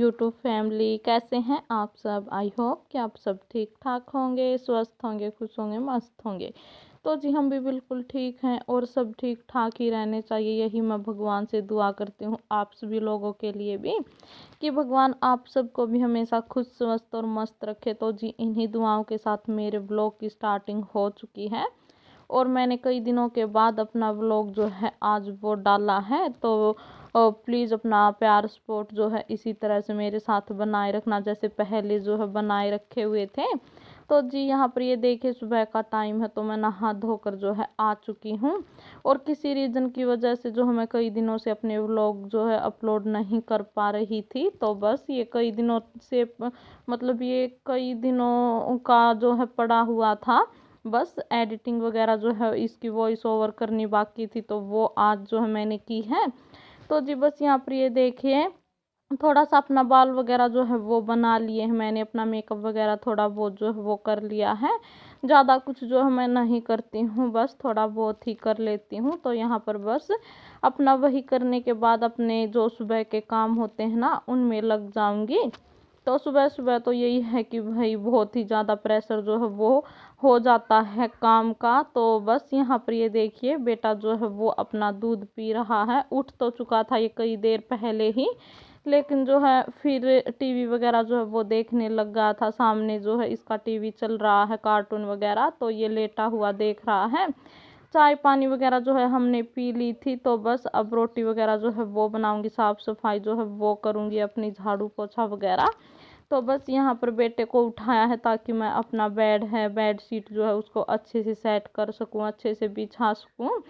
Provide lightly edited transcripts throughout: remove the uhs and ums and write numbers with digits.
YouTube family, कैसे हैं आप सब। आई होप कि आप सब ठीक ठाक होंगे, स्वस्थ होंगे, खुश होंगे, मस्त होंगे। तो जी हम भी बिल्कुल ठीक हैं और सब ठीक ठाक ही रहने चाहिए। यही मैं भगवान से दुआ करती हूँ आप सभी लोगों के लिए भी, कि भगवान आप सबको भी हमेशा खुश, स्वस्थ और मस्त रखे। तो जी इन्हीं दुआओं के साथ मेरे ब्लॉग की स्टार्टिंग हो चुकी है और मैंने कई दिनों के बाद अपना व्लॉग जो है आज वो डाला है। तो प्लीज़ अपना प्यार सपोर्ट जो है इसी तरह से मेरे साथ बनाए रखना, जैसे पहले जो है बनाए रखे हुए थे। तो जी यहाँ पर ये देखिए सुबह का टाइम है, तो मैं नहा धोकर जो है आ चुकी हूँ। और किसी रीज़न की वजह से जो है मैं कई दिनों से अपने व्लॉग जो है अपलोड नहीं कर पा रही थी। तो बस ये कई दिनों से मतलब ये कई दिनों का जो है पड़ा हुआ था। बस एडिटिंग वगैरह जो है इसकी वॉइस ओवर करनी बाकी थी, तो वो आज जो है मैंने की है। तो जी बस यहाँ पर ये देखिए थोड़ा सा अपना बाल वगैरह जो है वो बना लिए हैं मैंने, अपना मेकअप वगैरह थोड़ा बहुत जो है वो कर लिया है। ज़्यादा कुछ जो है मैं नहीं करती हूँ, बस थोड़ा बहुत ही कर लेती हूँ। तो यहाँ पर बस अपना वही करने के बाद अपने जो सुबह के काम होते हैं ना उनमें लग जाऊँगी। तो सुबह सुबह तो यही है कि भाई बहुत ही ज़्यादा प्रेशर जो है वो हो जाता है काम का। तो बस यहाँ पर ये देखिए बेटा जो है वो अपना दूध पी रहा है। उठ तो चुका था ये कई देर पहले ही, लेकिन जो है फिर टीवी वगैरह जो है वो देखने लग गया था। सामने जो है इसका टीवी चल रहा है, कार्टून वगैरह, तो ये लेटा हुआ देख रहा है। चाय पानी वगैरह जो है हमने पी ली थी। तो बस अब रोटी वगैरह जो है वो बनाऊंगी, साफ़ सफाई जो है वो करूंगी, अपनी झाड़ू पोछा वगैरह। तो बस यहाँ पर बेटे को उठाया है ताकि मैं अपना बेड शीट जो है उसको अच्छे से सेट कर सकूँ, अच्छे से बिछा सकूँ।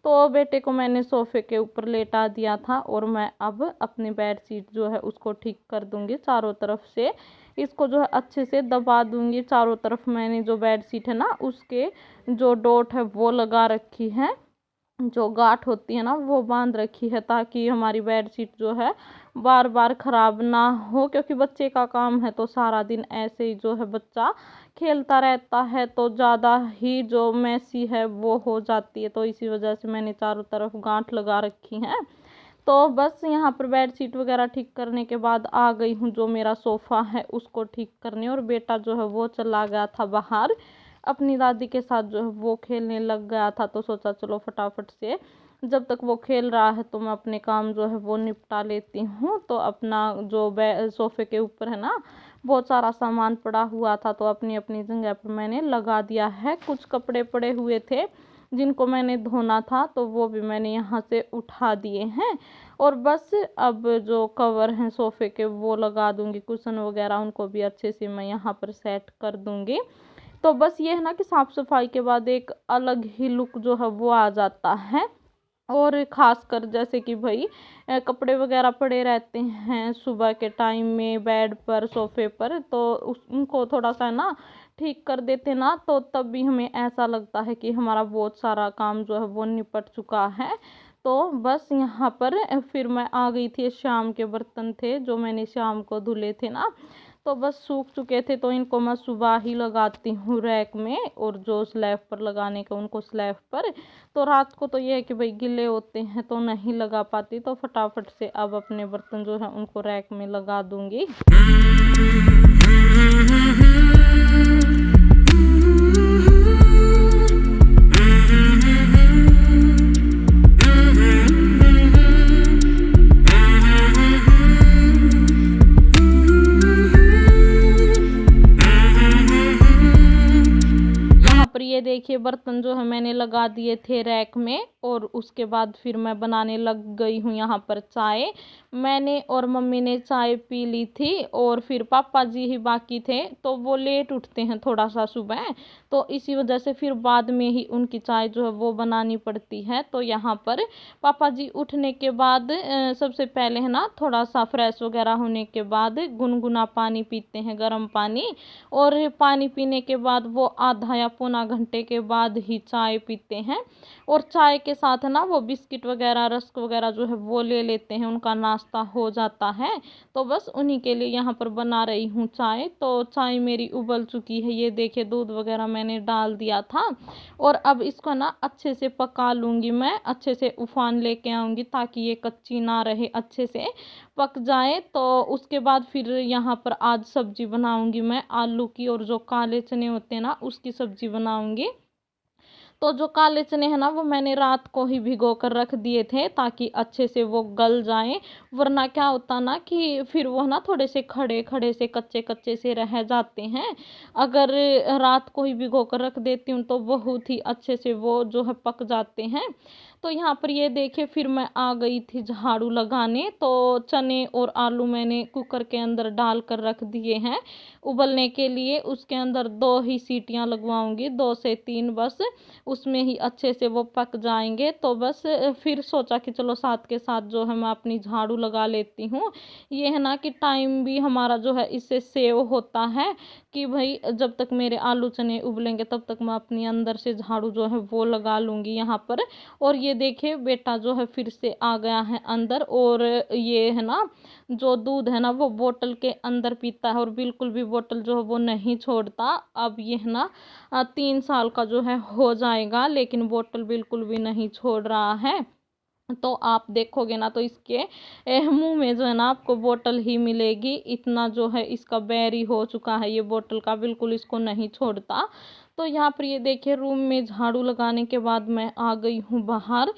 तो बेटे को मैंने सोफ़े के ऊपर लेटा दिया था और मैं अब अपनी बेड शीट जो है उसको ठीक कर दूँगी चारों तरफ से। इसको जो है अच्छे से दबा दूँगी चारों तरफ। मैंने जो बेड शीट है ना उसके जो डोट है वो लगा रखी है, जो गांठ होती है ना वो बांध रखी है, ताकि हमारी बेडशीट जो है बार बार ख़राब ना हो। क्योंकि बच्चे का काम है तो सारा दिन ऐसे ही जो है बच्चा खेलता रहता है, तो ज़्यादा ही जो मैसी है वो हो जाती है। तो इसी वजह से मैंने चारों तरफ गांठ लगा रखी हैं। तो बस यहाँ पर बेडशीट वगैरह ठीक करने के बाद आ गई हूँ जो मेरा सोफ़ा है उसको ठीक करने। और बेटा जो है वो चला गया था बाहर अपनी दादी के साथ, जो है वो खेलने लग गया था। तो सोचा चलो फटाफट से जब तक वो खेल रहा है तो मैं अपने काम जो है वो निपटा लेती हूँ। तो अपना जो सोफ़े के ऊपर है ना बहुत सारा सामान पड़ा हुआ था, तो अपनी अपनी जगह पर मैंने लगा दिया है। कुछ कपड़े पड़े हुए थे जिनको मैंने धोना था, तो वो भी मैंने यहाँ से उठा दिए हैं। और बस अब जो कवर हैं सोफ़े के वो लगा दूँगी, कुशन वगैरह उनको भी अच्छे से मैं यहाँ पर सेट कर दूँगी। तो बस ये है ना कि साफ़ सफाई के बाद एक अलग ही लुक जो है वो आ जाता है। और ख़ासकर जैसे कि भाई कपड़े वगैरह पड़े रहते हैं सुबह के टाइम में बेड पर, सोफ़े पर, तो उनको थोड़ा सा ना ठीक कर देते ना, तो तब भी हमें ऐसा लगता है कि हमारा बहुत सारा काम जो है वो निपट चुका है। तो बस यहाँ पर फिर मैं आ गई थी। शाम के बर्तन थे जो मैंने शाम को धुले थे ना, तो बस सूख चुके थे, तो इनको मैं सुबह ही लगाती हूँ रैक में, और जो स्लैब पर लगाने का उनको स्लैब पर। तो रात को तो ये है कि भाई गिले होते हैं तो नहीं लगा पाती, तो फटाफट से अब अपने बर्तन जो है उनको रैक में लगा दूँगी। ये देखिए बर्तन जो है मैंने लगा दिए थे रैक में, और उसके बाद फिर मैं बनाने लग गई हूँ यहाँ पर चाय। मैंने और मम्मी ने चाय पी ली थी और फिर पापा जी ही बाकी थे, तो वो लेट उठते हैं थोड़ा सा सुबह, तो इसी वजह से फिर बाद में ही उनकी चाय जो है वो बनानी पड़ती है। तो यहाँ पर पापा जी उठने के बाद सबसे पहले है ना थोड़ा सा फ्रेश वगैरह होने के बाद गुनगुना पानी पीते हैं, गर्म पानी। और पानी पीने के बाद वो आधा या पौना घंटे के बाद ही चाय पीते हैं। और चाय के साथ ना वो बिस्किट वगैरह, रस्क वगैरह जो है वो ले लेते हैं, उनका नाश्ता नाश्ता हो जाता है। तो बस उन्हीं के लिए यहाँ पर बना रही हूँ चाय। तो चाय मेरी उबल चुकी है, ये देखिए दूध वगैरह मैंने डाल दिया था। और अब इसको ना अच्छे से पका लूँगी, मैं अच्छे से उफान लेके आऊँगी ताकि ये कच्ची ना रहे, अच्छे से पक जाए। तो उसके बाद फिर यहाँ पर आज सब्जी बनाऊँगी मैं आलू की, और जो काले चने होते हैं ना उसकी सब्जी बनाऊँगी। तो जो काले चने हैं ना वो मैंने रात को ही भिगो कर रख दिए थे ताकि अच्छे से वो गल जाएं, वरना क्या होता ना कि फिर वो ना थोड़े से खड़े खड़े से कच्चे कच्चे से रह जाते हैं। अगर रात को ही भिगो कर रख देती हूँ तो बहुत ही अच्छे से वो जो है पक जाते हैं। तो यहाँ पर ये देखिए फिर मैं आ गई थी झाड़ू लगाने। तो चने और आलू मैंने कुकर के अंदर डाल कर रख दिए हैं उबलने के लिए। उसके अंदर 2 ही सीटियाँ लगवाऊंगी, 2 से 3 बस, उसमें ही अच्छे से वो पक जाएंगे। तो बस फिर सोचा कि चलो साथ के साथ जो है मैं अपनी झाड़ू लगा लेती हूँ। ये है ना कि टाइम भी हमारा जो है इससे सेव होता है कि भाई जब तक मेरे आलू चने उबलेंगे तब तक मैं अपनी अंदर से झाड़ू जो है वो लगा लूँगी यहाँ पर। और ये देखिए बेटा जो है फिर से आ गया है अंदर, और ये है ना जो दूध है ना वो बोतल के अंदर पीता है और बिल्कुल भी बोतल जो है वो नहीं छोड़ता। अब ये है ना 3 साल का जो है हो जाएगा, लेकिन बोतल बिल्कुल भी नहीं छोड़ रहा है। तो आप देखोगे ना तो इसके मुंह में जो है ना आपको बोतल ही मिलेगी, इतना जो है इसका बैरी हो चुका है ये बोतल का, बिल्कुल इसको नहीं छोड़ता। तो यहाँ पर ये देखिए रूम में झाड़ू लगाने के बाद मैं आ गई हूँ बाहर,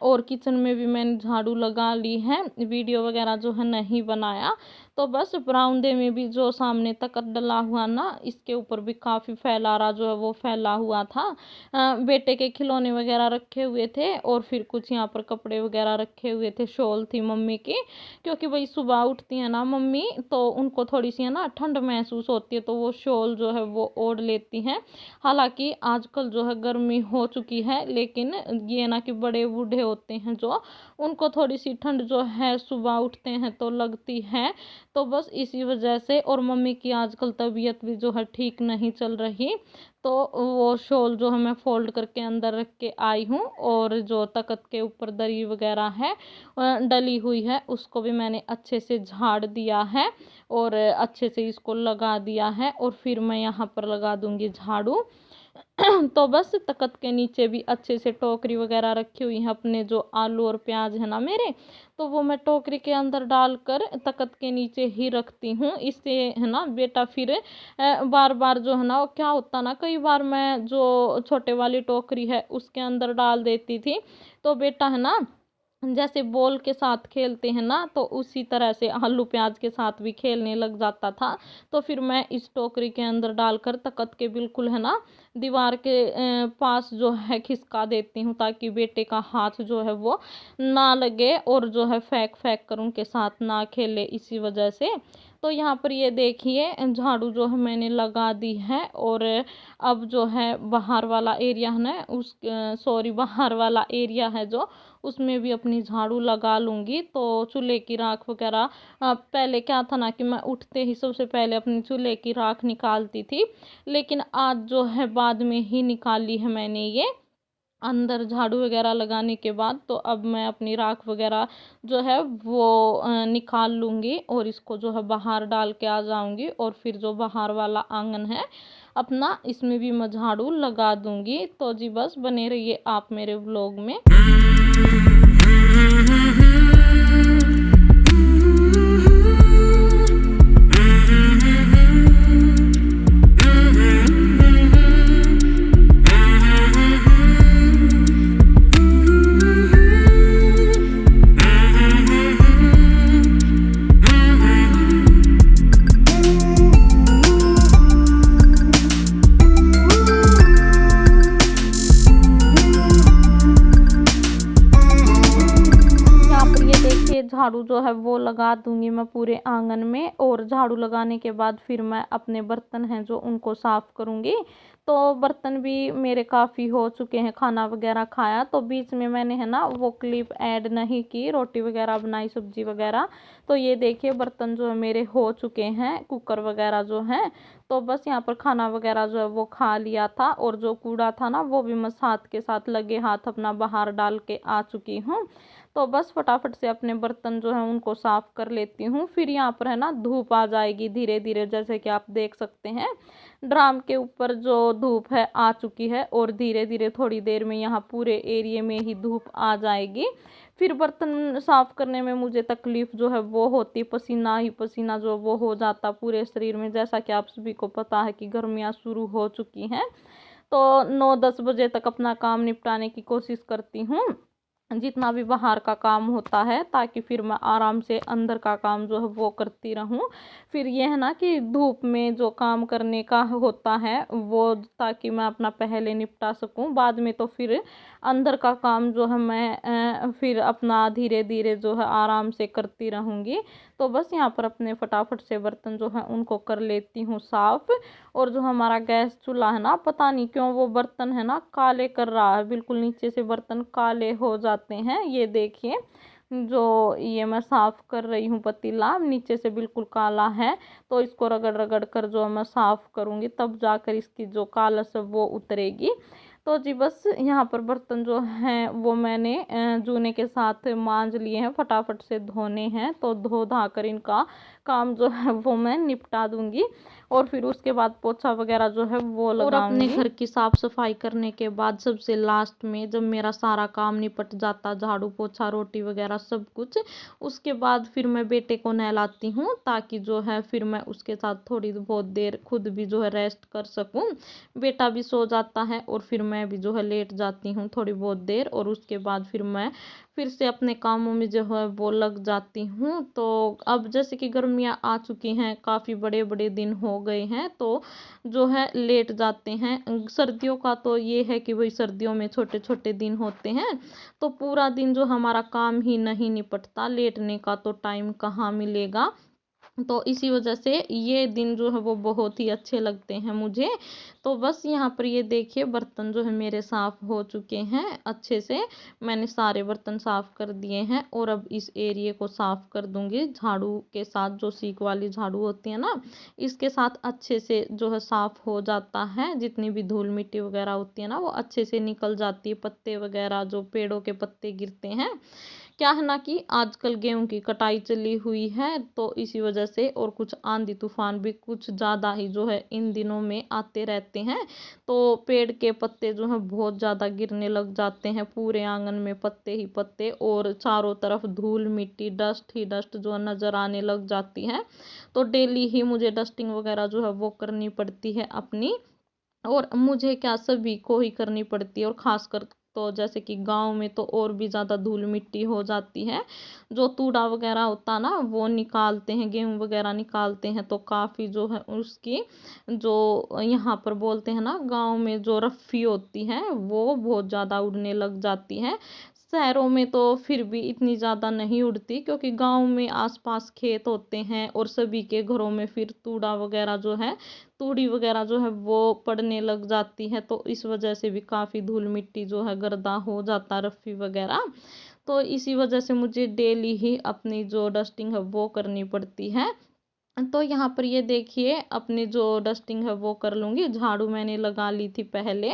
और किचन में भी मैंने झाड़ू लगा ली है, वीडियो वगैरह जो है नहीं बनाया। तो बस बरामदे में भी जो सामने तक डला हुआ ना इसके ऊपर भी काफ़ी फैलारा जो है वो फैला हुआ था। बेटे के खिलौने वगैरह रखे हुए थे, और फिर कुछ यहाँ पर कपड़े वगैरह रखे हुए थे, शॉल थी मम्मी की, क्योंकि भाई सुबह उठती है ना मम्मी तो उनको थोड़ी सी है ना ठंड महसूस होती है, तो वो शॉल जो है वो ओढ़ लेती हैं। हालांकि आजकल जो है गर्मी हो चुकी है, लेकिन ये ना कि बड़े बूढ़े होते हैं जो, उनको थोड़ी सी ठंड जो है सुबह उठते हैं तो लगती है। तो बस इसी वजह से, और मम्मी की आजकल तबीयत भी जो है ठीक नहीं चल रही, तो वो शॉल जो है मैं फोल्ड करके अंदर रख के आई हूँ। और जो तख्त के ऊपर दरी वगैरह है डली हुई है उसको भी मैंने अच्छे से झाड़ दिया है और अच्छे से इसको लगा दिया है, और फिर मैं यहाँ पर लगा दूँगी झाड़ू। तो बस तख्त के नीचे भी अच्छे से टोकरी वगैरह रखी हुई है, अपने जो आलू और प्याज है ना मेरे, तो वो मैं टोकरी के अंदर डालकर तख्त के नीचे ही रखती हूँ। इससे है ना बेटा फिर बार बार जो है ना वो क्या होता ना, कई बार मैं जो छोटे वाली टोकरी है उसके अंदर डाल देती थी, तो बेटा है ना जैसे बॉल के साथ खेलते हैं ना, तो उसी तरह से आलू प्याज के साथ भी खेलने लग जाता था। तो फिर मैं इस टोकरी के अंदर डालकर तख्त के बिल्कुल है ना दीवार के पास जो है खिसका देती हूँ, ताकि बेटे का हाथ जो है वो ना लगे और जो है फेंक फेंक कर उनके साथ ना खेले, इसी वजह से। तो यहाँ पर ये देखिए झाड़ू जो है मैंने लगा दी है, और अब जो है बाहर वाला एरिया है ना बाहर वाला एरिया है जो, उसमें भी अपनी झाड़ू लगा लूँगी। तो चूल्हे की राख वगैरह पहले क्या था ना कि मैं उठते ही सबसे पहले अपनी चूल्हे की राख निकालती थी, लेकिन आज जो है बाद में ही निकाली है मैंने ये अंदर झाड़ू वगैरह लगाने के बाद। तो अब मैं अपनी राख वगैरह जो है वो निकाल लूँगी और इसको जो है बाहर डाल के आ जाऊँगी, और फिर जो बाहर वाला आंगन है अपना इसमें भी मैं झाड़ू लगा दूँगी। तो जी बस बने रहिए आप मेरे व्लॉग में। झाड़ू जो है वो लगा दूंगी मैं पूरे आंगन में, और झाड़ू लगाने के बाद फिर मैं अपने बर्तन हैं जो उनको साफ़ करूंगी। तो बर्तन भी मेरे काफ़ी हो चुके हैं, खाना वगैरह खाया, तो बीच में मैंने है ना वो क्लिप ऐड नहीं की, रोटी वगैरह बनाई, सब्जी वगैरह। तो ये देखिए बर्तन जो है मेरे हो चुके हैं, कुकर वगैरह जो है। तो बस यहाँ पर खाना वगैरह जो है वो खा लिया था, और जो कूड़ा था ना वो भी मैं साथ के साथ लगे हाथ अपना बाहर डाल के आ चुकी हूँ। तो बस फटाफट से अपने बर्तन जो है उनको साफ़ कर लेती हूँ। फिर यहाँ पर है ना धूप आ जाएगी धीरे धीरे, जैसे कि आप देख सकते हैं ड्राम के ऊपर जो धूप है आ चुकी है और धीरे धीरे थोड़ी देर में यहाँ पूरे एरिया में ही धूप आ जाएगी। फिर बर्तन साफ़ करने में मुझे तकलीफ़ जो है वो होती, पसीना ही पसीना जो वो हो जाता पूरे शरीर में। जैसा कि आप सभी को पता है कि गर्मियाँ शुरू हो चुकी हैं, तो 9-10 बजे तक अपना काम निपटाने की कोशिश करती हूँ, जितना भी बाहर का काम होता है, ताकि फिर मैं आराम से अंदर का काम जो है वो करती रहूँ। फिर ये है ना कि धूप में जो काम करने का होता है वो, ताकि मैं अपना पहले निपटा सकूँ, बाद में तो फिर अंदर का काम जो है मैं फिर अपना धीरे धीरे जो है आराम से करती रहूँगी। तो बस यहाँ पर अपने फटाफट से बर्तन जो है उनको कर लेती हूँ साफ़। और जो हमारा गैस चूल्हा है ना, पता नहीं क्यों वो बर्तन है ना काले कर रहा है, बिल्कुल नीचे से बर्तन काले हो जाते हैं। ये देखिए जो ये मैं साफ़ कर रही हूँ पतीला, नीचे से बिल्कुल काला है। तो इसको रगड़ रगड़ कर जो मैं साफ़ करूँगी, तब जाकर इसकी जो कालस है वो उतरेगी। तो जी बस यहाँ पर बर्तन जो हैं वो मैंने जूने के साथ मांज लिए हैं, फटाफट से धोने हैं, तो धो धा कर इनका काम जो है वो मैं निपटा दूंगी। और फिर उसके बाद पोछा वगैरह जो है वो लगाऊंगी। और अपने घर की साफ सफाई करने के बाद सबसे लास्ट में जब मेरा सारा काम निपट जाता, झाड़ू पोछा रोटी वगैरह सब कुछ, उसके बाद फिर मैं बेटे को नहलाती हूँ, ताकि जो है फिर मैं उसके साथ थोड़ी बहुत देर खुद भी जो है रेस्ट कर सकूँ। बेटा भी सो जाता है और फिर मैं भी जो है लेट जाती हूँ थोड़ी बहुत देर, और उसके बाद फिर मैं फिर से अपने कामों में जो है वो लग जाती हूँ। तो अब जैसे कि गर्मियाँ आ चुकी हैं, काफ़ी बड़े बड़े दिन हो गए हैं, तो जो है लेट जाते हैं। सर्दियों का तो ये है कि वही सर्दियों में छोटे छोटे दिन होते हैं, तो पूरा दिन जो हमारा काम ही नहीं निपटता, लेटने का तो टाइम कहाँ मिलेगा। तो इसी वजह से ये दिन जो है वो बहुत ही अच्छे लगते हैं मुझे। तो बस यहाँ पर ये देखिए बर्तन जो है मेरे साफ़ हो चुके हैं अच्छे से, मैंने सारे बर्तन साफ़ कर दिए हैं। और अब इस एरिया को साफ़ कर दूंगी झाड़ू के साथ, जो सीक वाली झाड़ू होती है ना, इसके साथ अच्छे से जो है साफ़ हो जाता है। जितनी भी धूल मिट्टी वगैरह होती है ना वो अच्छे से निकल जाती है, पत्ते वगैरह जो पेड़ों के पत्ते गिरते हैं। क्या है ना कि आजकल गेहूं की कटाई चली हुई है, तो इसी वजह से, और कुछ आंधी तूफान भी कुछ ज़्यादा ही जो है इन दिनों में आते रहते हैं, तो पेड़ के पत्ते जो है बहुत ज़्यादा गिरने लग जाते हैं, पूरे आंगन में पत्ते ही पत्ते, और चारों तरफ धूल मिट्टी डस्ट ही डस्ट जो नज़र आने लग जाती है। तो डेली ही मुझे डस्टिंग वगैरह जो है वो करनी पड़ती है अपनी, और मुझे क्या सभी को ही करनी पड़ती है। और ख़ासकर तो जैसे कि गांव में तो और भी ज़्यादा धूल मिट्टी हो जाती है, जो तूड़ा वगैरह होता ना वो निकालते हैं, गेहूँ वगैरह निकालते हैं, तो काफ़ी जो है उसकी जो यहाँ पर बोलते हैं ना गांव में जो रफ़ी होती है वो बहुत ज़्यादा उड़ने लग जाती है। शहरों में तो फिर भी इतनी ज़्यादा नहीं उड़ती, क्योंकि गांव में आसपास खेत होते हैं और सभी के घरों में फिर तूड़ा वगैरह जो है, तूड़ी वगैरह जो है वो पड़ने लग जाती है, तो इस वजह से भी काफ़ी धूल मिट्टी जो है गर्दा हो जाता, रफ़ी वगैरह। तो इसी वजह से मुझे डेली ही अपनी जो डस्टिंग है वो करनी पड़ती है। तो यहाँ पर ये देखिए अपनी जो डस्टिंग है वो कर लूँगी, झाड़ू मैंने लगा ली थी पहले,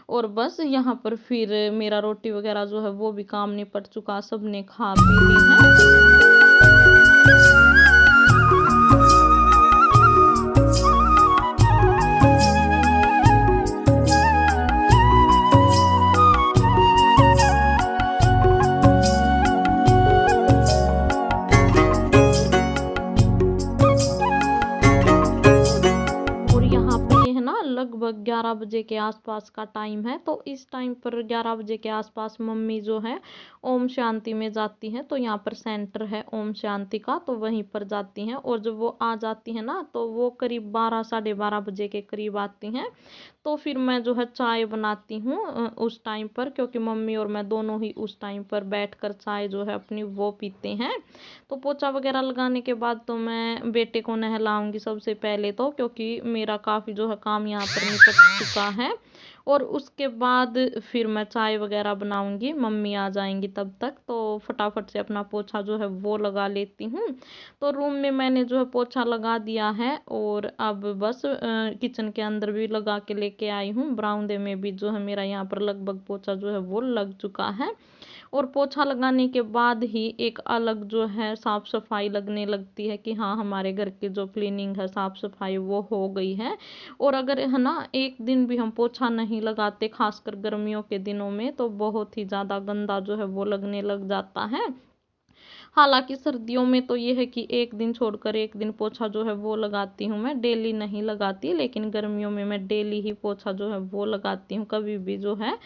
और बस यहाँ पर फिर मेरा रोटी वगैरह जो है वो भी काम निपट चुका, सबने खा पी ली है। लगभग 11 बजे के आसपास का टाइम है, तो इस टाइम पर 11 बजे के आसपास मम्मी जो है ओम शांति में जाती हैं। तो यहाँ पर सेंटर है ओम शांति का, तो वहीं पर जाती हैं, और जब वो आ जाती हैं ना तो वो करीब 12 साढ़े 12 बजे के करीब आती हैं। तो फिर मैं जो है चाय बनाती हूँ उस टाइम पर, क्योंकि मम्मी और मैं दोनों ही उस टाइम पर बैठकर चाय जो है अपनी वो पीते हैं। तो पोछा वगैरह लगाने के बाद तो मैं बेटे को नहलाऊंगी सबसे पहले, तो क्योंकि मेरा काफ़ी जो है काम यहाँ पर निपट चुका है। और उसके बाद फिर मैं चाय वगैरह बनाऊंगी, मम्मी आ जाएंगी तब तक, तो फटाफट से अपना पोछा जो है वो लगा लेती हूँ। तो रूम में मैंने जो है पोछा लगा दिया है, और अब बस किचन के अंदर भी लगा के लेके आई हूँ, बरामदे में भी जो है मेरा यहाँ पर लगभग पोछा जो है वो लग चुका है। और पोछा लगाने के बाद ही एक अलग जो है साफ़ सफाई लगने लगती है कि हाँ, हमारे घर की जो क्लीनिंग है, साफ़ सफाई वो हो गई है। और अगर है ना एक दिन भी हम पोछा नहीं लगाते, खासकर गर्मियों के दिनों में, तो बहुत ही ज़्यादा गंदा जो है वो लगने लग जाता है। हालाँकि सर्दियों में तो ये है कि एक दिन छोड़कर एक दिन पोछा जो है वो लगाती हूँ मैं, डेली नहीं लगाती, लेकिन गर्मियों में मैं डेली ही पोछा जो है वो लगाती हूँ। कभी भी जो है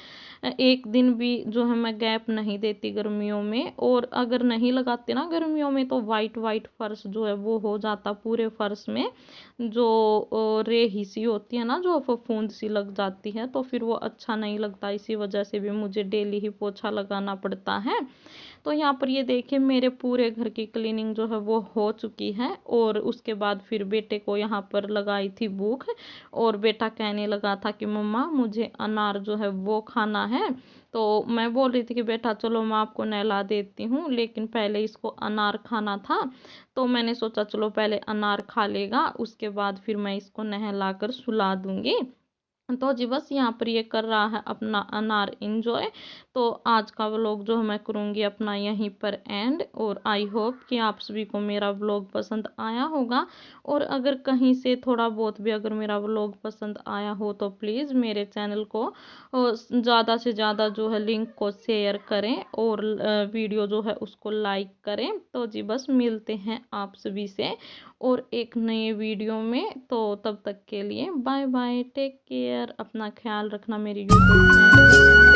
एक दिन भी जो है मैं गैप नहीं देती गर्मियों में। और अगर नहीं लगाते ना गर्मियों में, तो वाइट वाइट फर्श जो है वो हो जाता पूरे फर्श में, जो रेही सी होती है ना, जो फफूंद सी लग जाती है, तो फिर वो अच्छा नहीं लगता। इसी वजह से भी मुझे डेली ही पोछा लगाना पड़ता है। तो यहाँ पर ये देखिए मेरे पूरे घर की क्लीनिंग जो है वो हो चुकी है। और उसके बाद फिर बेटे को यहाँ पर लगाई थी भूख, और बेटा कहने लगा था कि मम्मा मुझे अनार जो है वो खाना है। तो मैं बोल रही थी कि बेटा चलो मैं आपको नहला देती हूँ, लेकिन पहले इसको अनार खाना था। तो मैंने सोचा चलो पहले अनार खा लेगा, उसके बाद फिर मैं इसको नहला कर सुला दूंगी। तो जी बस यहाँ पर ये कर रहा है अपना अनार इंजॉय। तो आज का व्लॉग जो है मैं करूँगी अपना यहीं पर एंड। और आई होप कि आप सभी को मेरा व्लॉग पसंद आया होगा। और अगर कहीं से थोड़ा बहुत भी अगर मेरा व्लॉग पसंद आया हो, तो प्लीज़ मेरे चैनल को ज़्यादा से ज़्यादा जो है लिंक को शेयर करें, और वीडियो जो है उसको लाइक करें। तो जी बस मिलते हैं आप सभी से और एक नए वीडियो में। तो तब तक के लिए बाय बाय, टेक केयर, अपना ख्याल रखना मेरी यूट्यूब फैमिली।